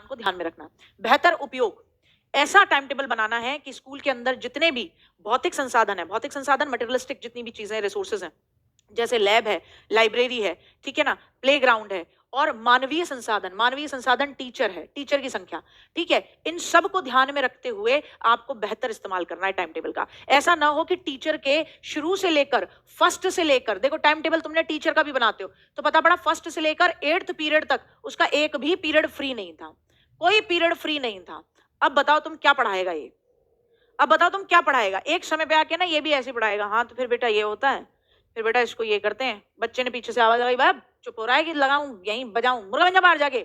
को ध्यान में रखना। बेहतर उपयोग, ऐसा टाइम टेबल बनाना है कि स्कूल के अंदर जितने भी भौतिक संसाधन है, भौतिक संसाधन मटेरियलिस्टिक जितनी भी चीजें रिसोर्सेज हैं, जैसे लैब है, लाइब्रेरी है, ठीक है ना, प्लेग्राउंड है, और मानवीय संसाधन टीचर है, टीचर की संख्या, ठीक है, इन सब को ध्यान में रखते हुए आपको बेहतर इस्तेमाल करना है टाइम टेबल का। ऐसा ना हो कि टीचर के शुरू से लेकर फर्स्ट से लेकर, देखो टाइम टेबल तुमने टीचर का भी बनाते हो तो पता पड़ा फर्स्ट से लेकर 8th पीरियड तक उसका एक भी पीरियड फ्री नहीं था, कोई पीरियड फ्री नहीं था। अब बताओ तुम क्या पढ़ाएगा ये, अब बताओ तुम क्या पढ़ाएगा? एक समय पे आके ना ये भी ऐसे पढ़ाएगा, हाँ तो फिर बेटा ये होता है, फिर बेटा इसको ये करते हैं। बच्चे ने पीछे से आवाज लगाई, बाप चुप हो रहा है कि लगाऊं यहीं बजाऊं, मुर्गा बन जा बाहर जाके।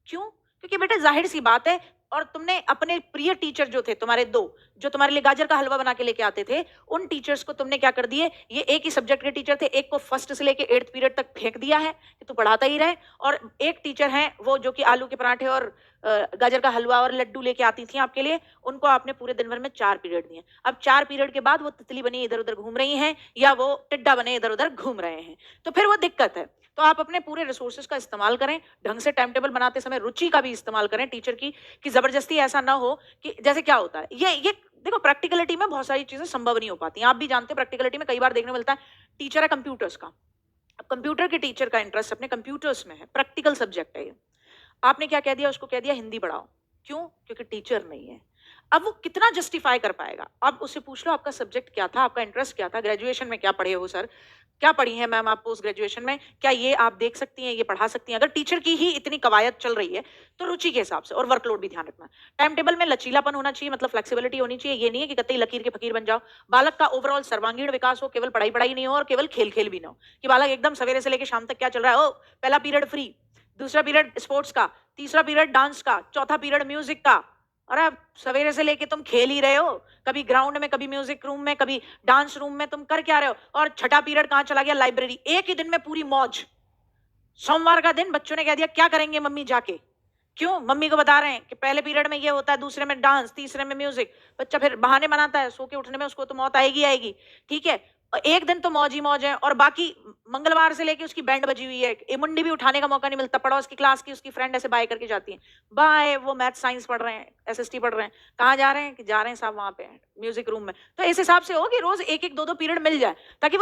क्यों? क्योंकि बेटा जाहिर सी बात है, और तुमने अपने प्रिय टीचर जो थे तुम्हारे दो, जो तुम्हारे लिए गाजर का हलवा बना के लेके आते थे, उन टीचर्स को तुमने क्या कर दिए, ये एक ही सब्जेक्ट के टीचर थे, एक को फर्स्ट से लेके 8th पीरियड तक फेंक दिया है कि तू पढ़ाता ही रहे, और एक टीचर है वो जो कि आलू के पराठे और गाजर का हलवा और लड्डू लेके आती थी आपके लिए, उनको आपने पूरे दिन भर में 4 पीरियड दिए। अब 4 पीरियड के बाद वो तितली बनी इधर उधर घूम रही हैं, या वो टिड्डा बने इधर उधर घूम रहे हैं, तो फिर वो दिक्कत है। तो आप अपने पूरे रिसोर्सेज का इस्तेमाल करें, ढंग से टाइम टेबल बनाते समय रुचि का भी इस्तेमाल करें टीचर की, कि जबरदस्ती ऐसा ना हो कि जैसे क्या होता है, ये देखो प्रैक्टिकलिटी में बहुत सारी चीजें संभव नहीं हो पाती, आप भी जानते हैं प्रैक्टिकलिटी में कई बार देखने मिलता है टीचर है कंप्यूटर्स का, अब कंप्यूटर के टीचर का इंटरेस्ट अपने कंप्यूटर्स में है, प्रैक्टिकल सब्जेक्ट है ये, आपने क्या कह दिया उसको, कह दिया हिंदी पढ़ाओ, क्यों? क्योंकि टीचर नहीं है। अब वो कितना जस्टिफाई कर पाएगा? आप उससे पूछ लो आपका सब्जेक्ट क्या था, आपका इंटरेस्ट क्या था, ग्रेजुएशन में क्या पढ़े हो सर, क्या पढ़ी है मैम आप पोस्ट ग्रेजुएशन में, क्या ये आप देख सकती हैं, ये पढ़ा सकती हैं? अगर टीचर की ही इतनी कवायद चल रही है तो रुचि के हिसाब से, और वर्कलोड भी ध्यान रखना। टाइम टेबल में लचीलापन होना चाहिए, मतलब फ्लेक्सिबिलिटी होनी चाहिए, ये नहीं है कि कतई लकीर के फकीर बन जाओ। बालक का ओवरऑल सर्वांगीण विकास हो, केवल पढ़ाई पढ़ाई नहीं हो और केवल खेल खेल भी ना हो, कि बालक एकदम सवेरे से लेकर शाम तक क्या चल रहा है, ओ पहला पीरियड फ्री, दूसरा पीरियड स्पोर्ट्स का, तीसरा पीरियड डांस का, चौथा पीरियड म्यूजिक का। अरे अब सवेरे से लेके तुम खेल ही रहे हो, कभी ग्राउंड में, कभी म्यूजिक रूम में, कभी डांस रूम में, तुम कर क्या रहे हो? और छठा पीरियड कहां चला गया? लाइब्रेरी। एक ही दिन में पूरी मौज। सोमवार का दिन बच्चों ने कह दिया क्या करेंगे मम्मी जाके, क्यों? मम्मी को बता रहे हैं कि पहले पीरियड में ये होता है, दूसरे में डांस, तीसरे में म्यूजिक। बच्चा फिर बहाने बनाता है, सो के उठने में उसको तो मौत आएगी आएगी, ठीक है। और एक दिन तो मौज ही मौज है, और बाकी मंगलवार से लेके उसकी बैंड बजी हुई है, एक मुंडी भी उठाने का मौका नहीं मिलता। पड़ोस की क्लास की उसकी फ्रेंड ऐसे बाय करके जाती है, बाय वो मैथ साइंस पढ़ रहे हैं, एसएसटी पढ़ रहे हैं, कहाँ जा रहे हैं? कि जा रहे हैं साहब वहां पे म्यूजिक रूम में। तो इस हिसाब से हो कि रोज एक एक दो दो पीरियड मिल जाए, ताकि वो